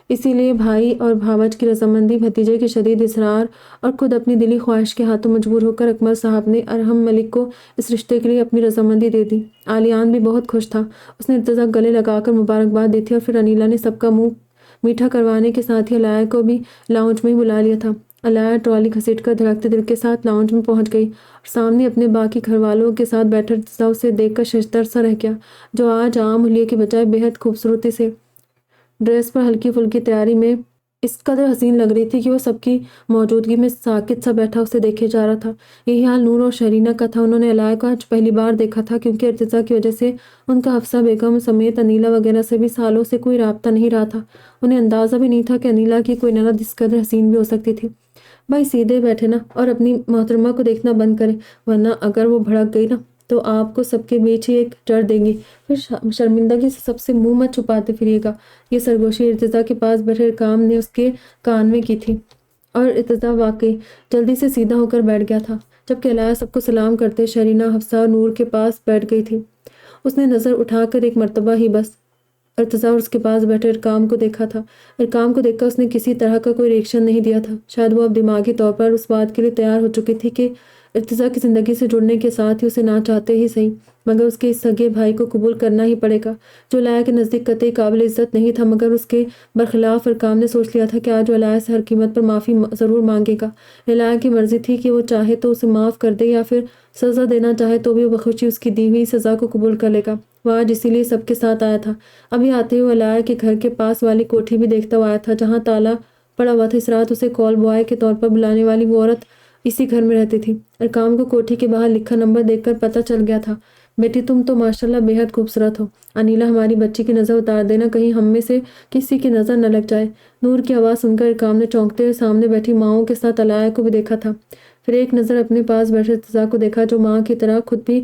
اسی لیے بھائی اور بھاوج کی رضامندی، بھتیجے کے شدید اصرار اور خود اپنی دلی خواہش کے ہاتھوں مجبور ہو کر اکمل صاحب نے ارحم ملک کو اس رشتے کے لیے اپنی رضامندی دے دی۔ علیان بھی بہت خوش تھا۔ اس نے ارتضیٰ گلے لگا کر مبارکباد دی تھی اور پھر انیلا نے سب کا منہ میٹھا کروانے کے ساتھ ہی علیہ کو بھی لاؤنج میں ہی بلا لیا تھا۔ علیہ ٹرالی گھسیٹ کر دھڑکتے دل کے ساتھ لاؤنج میں پہنچ گئی اور سامنے اپنے باقی گھر والوں کے ساتھ بیٹھا ارتضیٰ اسے دیکھ کر ششدر سا رہ گیا، جو آج عام حلیے کے بجائے بے حد خوبصورتی سے ڈریس پر ہلکی پھلکی تیاری میں اس قدر حسین لگ رہی تھی کہ وہ سب کی موجودگی میں ساکت سا بیٹھا اسے دیکھے جا رہا تھا۔ یہی حال نور اور شرینہ کا تھا۔ انہوں نے علیہ کو آج پہلی بار دیکھا تھا، کیونکہ ارتضیٰ کی وجہ سے ان کا حفصہ بیگم سمیت انیلا وغیرہ سے بھی سالوں سے کوئی رابطہ نہیں رہا تھا۔ انہیں اندازہ بھی نہیں تھا کہ انیلا کی کوئی نند اس قدر حسین بھی ہو سکتی تھی۔ بھائی سیدھے بیٹھے نا اور اپنی محترمہ کو دیکھنا بند کرے، ورنہ اگر وہ بھڑک گئی نا تو آپ کو سب کے بیچ ہی ایک جڑ دیں گی، پھر شرمندگی سے سب سے منہ مت چھپاتے پھریے گا۔ یہ سرگوشی ارتضیٰ کے پاس بیٹھے ارقام نے اس کے کان میں کی تھی اور ارتضیٰ واقعی جلدی سے سیدھا ہو کر بیٹھ گیا تھا۔ جبکہ علیہ سب کو سلام کرتے شرینہ، حفصہ اور نور کے پاس بیٹھ گئی تھی۔ اس نے نظر اٹھا کر ایک مرتبہ ہی بس ارتضیٰ اور اس کے پاس بیٹھے ارقام کو دیکھا تھا۔ ارقام کو دیکھ کر اس نے کسی طرح کا کوئی ریئیکشن نہیں دیا تھا۔ شاید وہ اب دماغی طور پر اس بات کے لیے تیار ہو چکی تھی کہ ارتضیٰ کی زندگی سے جڑنے کے ساتھ ہی اسے نہ چاہتے ہی صحیح مگر اس کے اس سگے بھائی کو قبول کرنا ہی پڑے گا، جو علیہ کے نزدیک قطعی قابل عزت نہیں تھا، مگر اس کے برخلاف ارقام نے سوچ لیا تھا کہ آج وہ علیہ سے ہر قیمت پر معافی ضرور مانگے گا۔ علیہ کی مرضی تھی کہ وہ چاہے تو اسے معاف کر دے یا پھر سزا دینا چاہے تو بھی وہ بخوشی اس کی دی ہوئی سزا کو قبول کر لے گا۔ وہ آج اسی لیے سب کے ساتھ آیا تھا۔ ابھی آتے ہوئے علیہ کے گھر کے پاس والی کوٹھی بھی دیکھتا ہوا آیا تھا، جہاں تالا پڑا ہوا تھا۔ اس رات اسے کال بوائے کے طور پر بلانے والی وہ عورت اسی گھر میں رہتی تھی۔ ارقام کو کوٹھی کے باہر لکھا نمبر دیکھ کر پتہ چل گیا تھا۔ بیٹی تم تو ماشاءاللہ بے حد خوبصورت ہو۔ انیلا ہماری بچی کی نظر اتار دینا، کہیں ہم میں سے کسی کی نظر نہ لگ جائے۔ نور کی آواز سن کر ارقام نے چونکتے ہوئے سامنے بیٹھی ماؤں کے ساتھ علیہ کو بھی دیکھا تھا، پھر ایک نظر اپنے پاس بیٹھے ارتضیٰ کو دیکھا، جو ماں کی طرح خود بھی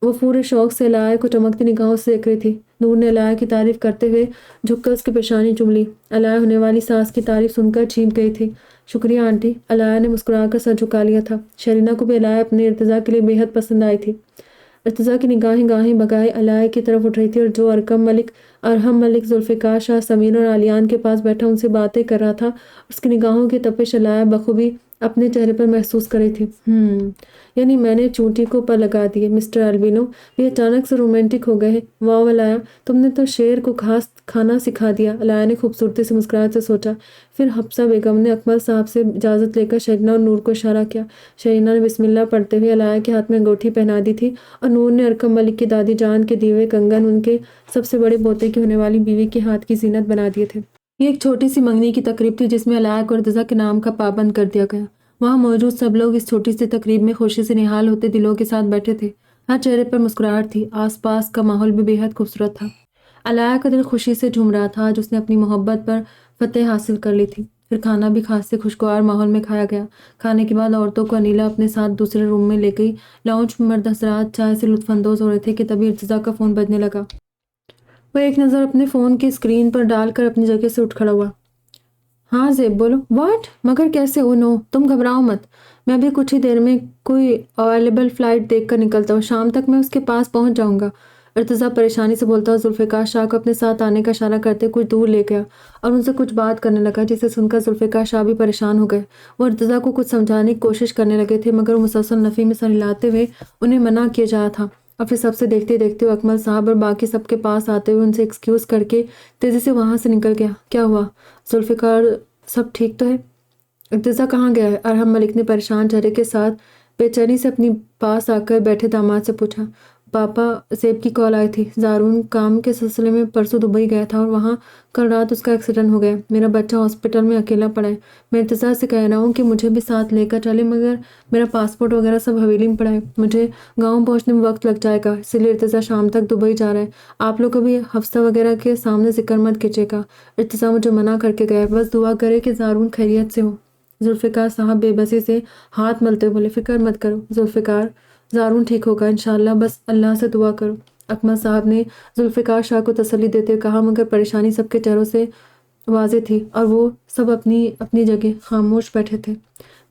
وہ پورے شوق سے علیہ کو چمکتی نگاہوں سے دیکھ رہی تھی۔ نور نے علیہ کی تعریف کرتے ہوئے جھک کر اس کی پیشانی چوم لی۔ علیہ ہونے والی ساس کی تعریف سن کر چینپ گئی تھی۔ شکریہ آنٹی، علیہ نے مسکرا کر سر جھکا لیا تھا۔ شرینہ کو بھی علیہ اپنے ارتضیٰ کے لیے بے حد پسند آئی تھی۔ ارتضیٰ کی نگاہیں گاہیں بگائے علیہ کی طرف اٹھ رہی تھی، اور جو ارحم ملک ذوالفقار شاہ سمیر اور علیان کے پاس بیٹھا ان سے باتیں کر رہا تھا، اس کی نگاہوں کی تپش علیہ بخوبی اپنے چہرے پر محسوس کر رہی تھی۔ یعنی میں نے چونٹی کو پر لگا دیے مسٹر البینو، یہ اچانک سے رومانٹک ہو گئے ہیں۔ واہ علیہ، تم نے تو شیر کو خاص کھانا سکھا دیا، علیہ نے خوبصورتی سے مسکراتے سوچا۔ پھر حفصہ بیگم نے اکمل صاحب سے اجازت لے کر شرینہ اور نور کو اشارہ کیا۔ شرینہ نے بسم اللہ پڑھتے ہوئے علیہ کے ہاتھ میں انگوٹھی پہنا دی تھی، اور نور نے ارقم ملک کی دادی جان کے دیے ہوئے کنگن ان کے سب سے بڑے پوتے کی ہونے والی بیوی کے ہاتھ کی زینت بنا دیے تھے۔ یہ ایک چھوٹی سی منگنی کی تقریب تھی، جس میں علیہ کو ارتضیٰ کے نام کا پابند کر دیا گیا۔ وہاں موجود سب لوگ اس چھوٹی سی تقریب میں خوشی سے نہال ہوتے دلوں کے ساتھ بیٹھے تھے۔ ہر چہرے پر مسکراہٹ تھی، آس پاس کا ماحول بھی بے حد خوبصورت تھا۔ علیہ کا دل خوشی سے جھوم رہا تھا، آج اس نے اپنی محبت پر فتح حاصل کر لی تھی۔ پھر کھانا بھی خاص سے خوشگوار ماحول میں کھایا گیا۔ کھانے کے بعد عورتوں کو انیلا اپنے ساتھ دوسرے روم میں لے گئی۔ لاؤنج میں مرد حضرات چائے سے لطف اندوز ہو رہے تھے کہ تبھی ارتضیٰ کا فون بجنے لگا۔ وہ ایک نظر اپنے فون کی اسکرین پر ڈال کر اپنی جگہ سے اٹھ کھڑا ہوا۔ ہاں زیب بولو۔ واٹ؟ مگر کیسے؟ او نو، تم گھبراؤ مت، میں ابھی کچھ ہی دیر میں کوئی اویلیبل فلائٹ دیکھ کر نکلتا ہوں، شام تک میں اس کے پاس پہنچ جاؤں گا۔ ارتضیٰ پریشانی سے بولتا ہوا ذوالفقار شاہ کو اپنے ساتھ آنے کا اشارہ کرتے کچھ دور لے گیا اور ان سے کچھ بات کرنے لگا، جسے سن کر ذوالفقار شاہ بھی پریشان ہو گئے۔ وہ ارتضیٰ کو کچھ سمجھانے کی کوشش کرنے لگے تھے، مگر وہ مسلسل نفی میں سر ہلاتے ہوئے انہیں منع کیے جا رہا تھا، اور پھر سب سے دیکھتے دیکھتے ہوئے اکمل صاحب اور باقی سب کے پاس آتے ہوئے ان سے ایکسکیوز کر کے تیزی سے وہاں سے نکل گیا۔ کیا ہوا ذوالفقار، سب ٹھیک تو ہے؟ ارتضیٰ کہاں گیا ہے؟ ارحم ملک نے پریشان چہرے کے ساتھ بے چینی سے اپنی پاس آ کر بیٹھے داماد سے پوچھا۔ پاپا، زیب کی کال آئی تھی، زارون کام کے سلسلے میں پرسوں دبئی گیا تھا اور وہاں کل رات اس کا ایکسیڈنٹ ہو گیا۔ میرا بچہ ہاسپٹل میں اکیلا پڑا ہے۔ میں ارتضیٰ سے کہہ رہا ہوں کہ مجھے بھی ساتھ لے کر چلے، مگر میرا پاسپورٹ وغیرہ سب حویلی میں پڑا ہے، مجھے گاؤں پہنچنے میں وقت لگ جائے گا، اسی لیے ارتضیٰ شام تک دبئی جا رہا ہے۔ آپ لوگ ابھی حفصہ وغیرہ کے سامنے ذکر مت کیجیے گا، ارتضیٰ مجھے منع کر کے گیا ہے، بس دعا کرے کہ زارون خیریت سے ہو۔ ذوالفقار صاحب بے بسی سے ہاتھ ملتے بولے، فکر مت کرو ذوالفقار، زارون ٹھیک ہوگا انشاءاللہ، بس اللہ سے دعا کرو۔ اکمل صاحب نے ذوالفقار شاہ کو تسلی دیتے ہوئے کہا، مگر پریشانی سب کے چہروں سے واضح تھی اور وہ سب اپنی اپنی جگہ خاموش بیٹھے تھے۔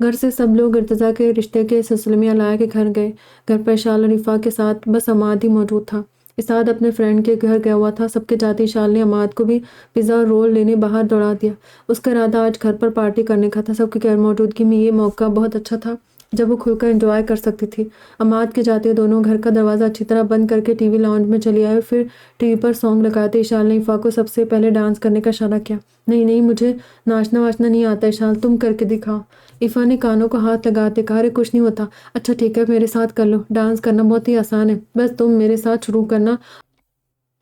گھر سے سب لوگ ارتضیٰ کے رشتے کے سلسلے میں علیہ کے گھر گئے۔ گھر پر اشال اور رفا کے ساتھ بس عماد ہی موجود تھا۔ اسعاد اپنے فرینڈ کے گھر گیا ہوا تھا۔ سب کے جاتے اشال نے عماد کو بھی پیزا اور رول لینے باہر دوڑا دیا۔ اس کا ارادہ آج گھر پر پارٹی کرنے کا تھا۔ سب کی غیر موجودگی میں یہ موقع بہت اچھا تھا جب وہ کھل کر انجوائے کر سکتی تھی۔ عماد کے جاتے دونوں گھر کا دروازہ اچھی طرح بند کر کے ٹی وی لاؤنج میں چلی آئے، پھر ٹی وی پر سانگ لگاتے اشال نے ایفا کو سب سے پہلے ڈانس کرنے کا اشارہ کیا۔ نہیں نہیں، مجھے ناچنا واشنا نہیں آتا اشال، تم کر کے دکھاؤ۔ ایفا نے کانوں کو ہاتھ لگاتے کہا، ارے کچھ نہیں ہوتا۔ اچھا ٹھیک ہے، میرے ساتھ کر لو، ڈانس کرنا بہت ہی آسان ہے، بس تم میرے ساتھ شروع کرنا،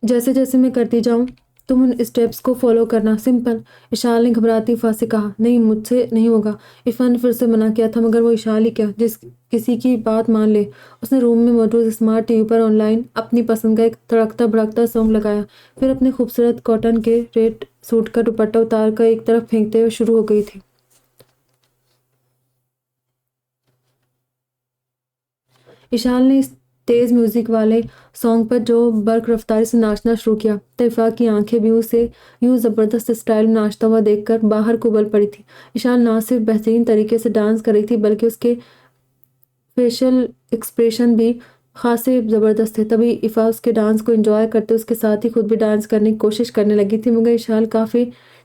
جیسے جیسے میں کرتی جاؤں تم ان اسٹیپس کو فالو کرنا، سمپل۔ اشال نے گھبراتی ایفا سے کہا، نہیں مجھ سے نہیں ہوگا۔ ایفا نے پھر سے منع کیا تھا، مگر وہ اشال ہی کیا جس کسی کی بات مان لے۔ اس نے روم میں موجود smart T V per on line اپنی پسند کا ایک تڑکتا بھڑکتا سانگ لگایا، پھر اپنے خوبصورت کاٹن کے ریڈ سوٹ کا دوپٹہ اتار کر ایک طرف پھینکتے ہوئے شروع ہو گئی تھی۔ اشال نے اس تیز میوزک والے سانگ پر جو برق رفتاری سے ناچنا شروع کیا تو ایفا کی آنکھیں بھی اسے یوں زبردست اسٹائل میں ناچتا ہوا دیکھ کر باہر کو ابل پڑی تھی۔ اشال نہ صرف بہترین طریقے سے ڈانس کر رہی تھی بلکہ اس کے فیشل ایکسپریشن بھی خاصے زبردست تھے۔ تبھی ایفا اس کے ڈانس کو انجوائے کرتے اس کے ساتھ ہی خود بھی ڈانس کرنے کی کوشش کرنے لگی تھی، مگر اشال کافی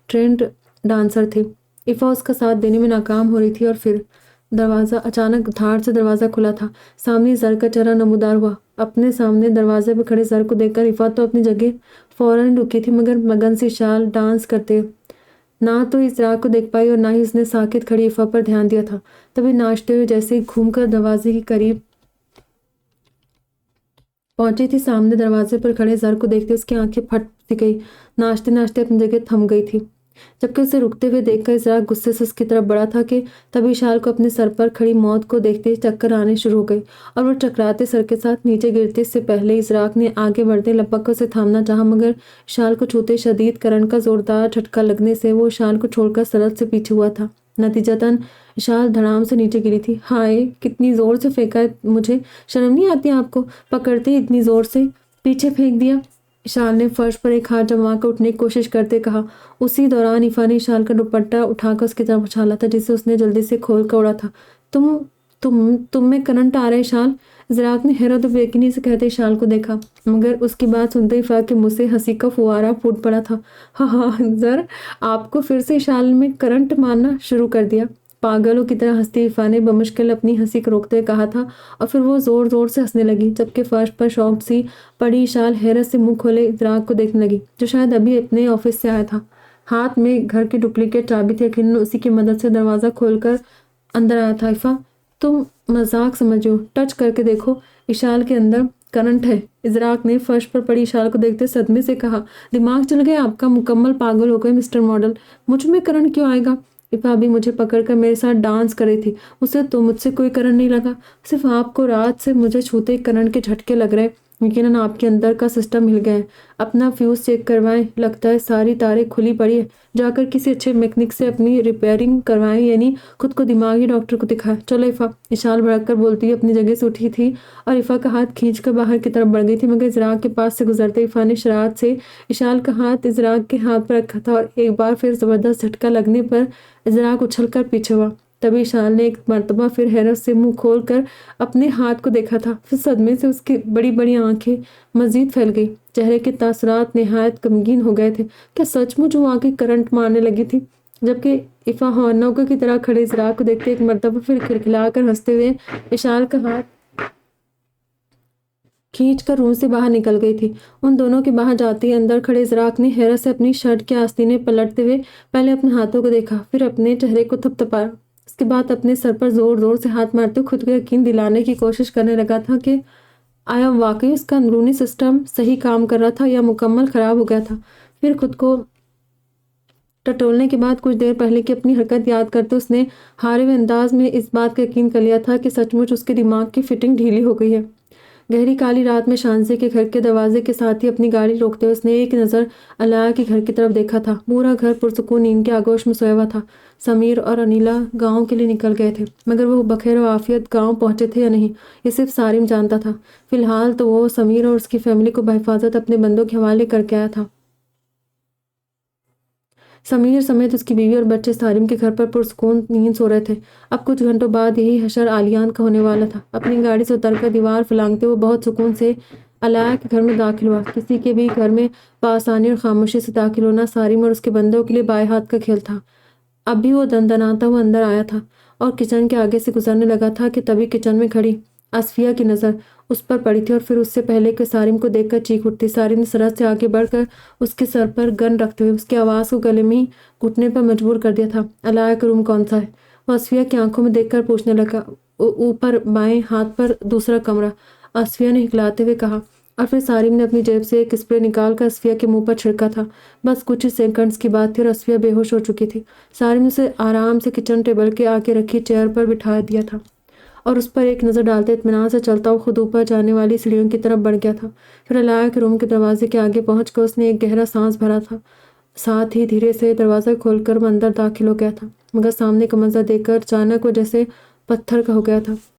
ٹرینڈ ڈانسر تھی۔ ایفا اس کا ساتھ دینے میں ناکام ہو رہی تھی اور پھر دروازہ اچانک دھاڑ سے دروازہ کھلا تھا۔ سامنے زر کا چہرہ نمودار ہوا۔ اپنے سامنے دروازے پہ کھڑے زر کو دیکھ کر ایفا تو اپنی جگہ فوراً رکی تھی، مگر مگن سی اشال ڈانس کرتے نہ تو اسراء کو دیکھ پائی اور نہ ہی اس نے ساکت کھڑی ایفا پر دھیان دیا تھا۔ تبھی ناچتے ہوئے جیسے ہی گھوم کر دروازے کے قریب پہنچی تھی، سامنے دروازے پر کھڑے زر کو دیکھتے اس کی آنکھیں پھٹ سی گئی، ناچتے ناچتے اپنی جگہ تھم گئی تھی، جبکہ اسے رکتے ہوئے دیکھ کر اسراء غصے سے اس کی طرف بڑھا تھا کہ تبھی اشال کو اپنے سر پر کھڑی موت کو دیکھتے چکر آنے شروع ہو گئے اور وہ ٹکراتے سر کے ساتھ نیچے گرتے اس سے پہلے اسراء نے آگے بڑھتے لپک کر اسے تھامنا چاہا، مگر اشال کو چھوتے شدید کرنٹ کا زوردار جھٹکا لگنے سے وہ اشال کو چھوڑ کر سرحد سے پیچھے ہوا تھا۔ نتیجتاً اشال دھڑام سے نیچے گری تھی۔ ہائے کتنی زور سے پھینکا ہے مجھے، شرم نہیں آتی آپ کو، پکڑتے اتنی زور سے پیچھے پھینک دیا۔ اشال نے فرش پر ایک ہاتھ جما کر اٹھنے کی کوشش کرتے کہا۔ اسی دوران ایفا نے اشال کا دوپٹہ اٹھا کر اس کی طرف اچھالا تھا جسے اس نے جلدی سے کھول کر اڑا تھا۔ تم میں کرنٹ آ رہا ہے اشال، اسراء نے حیرت و بیقینی سے کہتے اشال کو دیکھا، مگر اس کی بات سنتے ایفا کے منہ سے ہنسی کا فوارہ پھوٹ پڑا تھا۔ ہاں ہاں زر، آپ کو پھر سے اشال میں کرنٹ مارنا شروع کر دیا۔ پاگلوں کی طرح ہنستی ایفا نے بمشکل اپنی ہنسی کو روکتے کہا تھا اور پھر وہ زور زور سے ہنسنے لگی، جبکہ فرش پر شوق سی پڑی اشال حیرت سے منہ کھولے اسراء کو دیکھنے لگی جو شاید ابھی اپنے آفس سے آیا تھا۔ ہاتھ میں گھر کی ڈپلیکیٹ چابی تھی، یقیناً اسی کی مدد سے دروازہ کھول کر اندر آیا تھا۔ ایفا تم مذاق سمجھو، ٹچ کر کے دیکھو، اشال کے اندر کرنٹ ہے، اسراء نے فرش پر پڑی اشال کو دیکھتے صدمے سے کہا۔ دماغ چل گیا آپ کا، مکمل پاگل ہو گئے مسٹر ماڈل، مجھ میں کرنٹ کیوں آئے گا؟ ایفا بھی مجھے پکڑ کر میرے ساتھ ڈانس کر رہی تھی، مجھ سے کوئی کرنٹ نہیں لگا، صرف آپ کو رات سے مجھے چھوتے کرنٹ کے جھٹکے لگ رہے، یقیناً آپ کے اندر کا سسٹم ہل گیا ہے، اپنا فیوز چیک کروائیں، لگتا ہے ساری تاریں کھلی پڑی ہے، جا کر کسی اچھے میکینک سے اپنی ریپیئرنگ کروائیں، یعنی خود کو دماغی ڈاکٹر کو دکھائیں۔ چلو ایفا، اشال بھڑک کر بولتی ہوئی اپنی جگہ سے اٹھی تھی اور ایفا کا ہاتھ کھینچ کر باہر کی طرف بڑھ گئی تھی، مگر اسراء کے پاس سے گزرتے ایفا نے شرارت سے اشال کا ہاتھ اسراء کے ہاتھ پر رکھا تھا اور ایک بار پھر زبردست جھٹکا لگنے پر اسراء اچھل کر پیچھے ہوا۔ تبھی اشال نے ایک مرتبہ پھر حیرت سے منہ کھول کر اپنے ہاتھ کو دیکھا تھا، پھر صدمے سے اس کی بڑی بڑی آنکھیں مزید پھیل گئی، چہرے کے تاثرات نہایت غمگین ہو گئے تھے۔ کیا سچ مچ وہ آنکھیں کرنٹ مارنے لگی تھی؟ جبکہ ایفا ہونوکا کی طرح کھڑے اسراء کو دیکھتے ایک مرتبہ پھر کھلکھلا کر ہنستے ہوئے اشال کا ہاتھ کھینچ کر روم سے باہر نکل گئی تھی۔ ان دونوں کے باہر جاتے ہی اندر کھڑے اسراء نے حیرت سے اپنی شرٹ کے آستینے پلٹتے ہوئے پہلے اپنے ہاتھوں کو دیکھا، پھر اپنے چہرے کو تھپتھپایا، اس کے بعد اپنے سر پر زور زور سے ہاتھ مارتے خود کو یقین دلانے کی کوشش کرنے لگا تھا کہ آیا واقعی اس کا اندرونی سسٹم صحیح کام کر رہا تھا یا مکمل خراب ہو گیا تھا۔ پھر خود کو ٹٹولنے کے بعد کچھ دیر پہلے کی اپنی حرکت یاد کرتے اس نے ہارے ہوئے انداز میں اس بات کا یقین کر لیا تھا کہ سچ مچ اس کے دماغ کی فٹنگ ڈھیلی ہو گئی ہے۔ گہری کالی رات میں شانزے کے گھر کے دروازے کے ساتھ ہی اپنی گاڑی روکتے ہوئے اس نے ایک نظر علیہ کے گھر کی طرف دیکھا تھا۔ پورا گھر پرسکون نیند کے آغوش میں سویا ہوا تھا۔ سمیر اور انیلا گاؤں کے لیے نکل گئے تھے، مگر وہ بخیر و عافیت گاؤں پہنچے تھے یا نہیں یہ صرف سارم جانتا تھا۔ فی الحال تو وہ سمیر اور اس کی فیملی کو بحفاظت اپنے بندوں کے حوالے کر کے آیا تھا۔ سمیر سمیت اس کی بیوی اور بچے سارم کے گھر پر پرسکون نیند سو رہے تھے۔ اب کچھ گھنٹوں بعد یہی حشر عالیان کا ہونے والا تھا۔ اپنی گاڑی سے اتر کر دیوار پھلانگتے وہ بہت سکون سے علاء کے گھر میں داخل ہوا۔ کسی کے بھی گھر میں بآسانی اور خاموشی سے داخل ہونا سارم اور اس کے بندوں کے لیے بائیں ہاتھ کا کھیل تھا۔ اب بھی وہ دندناتا ہوا اندر آیا تھا اور کچن کے آگے سے گزرنے لگا تھا کہ تبھی کچن میں کھڑی اصفیہ کی نظر اس پر پڑی تھی اور پھر اس سے پہلے کہ سارم کو دیکھ کر چیخ اٹھتی، سارم نے سرحد سے آگے بڑھ کر اس کے سر پر گن رکھتے ہوئے اس کی آواز کو گلے میں ہی گھٹنے پر مجبور کر دیا تھا۔ علاء کا روم کون سا ہے؟ وہ اصفیہ کی آنکھوں میں دیکھ کر پوچھنے لگا۔ اوپر بائیں ہاتھ پر دوسرا کمرہ، اصفیہ نے ہکلاتے ہوئے کہا، اور پھر سارم نے اپنی جیب سے ایک اسپرے نکال کر اصفیہ کے منہ پر چھڑکا تھا۔ بس کچھ ہی سیکنڈز کی بات تھی اور اصفیہ بے ہوش ہو چکی تھی۔ سارم نے اسے آرام سے کچن ٹیبل کے آگے رکھی چیئر پر بٹھا دیا تھا اور اس پر ایک نظر ڈالتے اطمینان سے چلتا ہوا خود اوپر جانے والی سیڑھیوں کی طرف بڑھ گیا تھا۔ پھر علاء کے روم کے دروازے کے آگے پہنچ کر اس نے ایک گہرا سانس بھرا تھا، ساتھ ہی دھیرے سے دروازہ کھول کر وہ اندر داخل ہو گیا تھا، مگر سامنے کا منظر دیکھ کر اچانک وہ جیسے پتھر کا ہو گیا تھا۔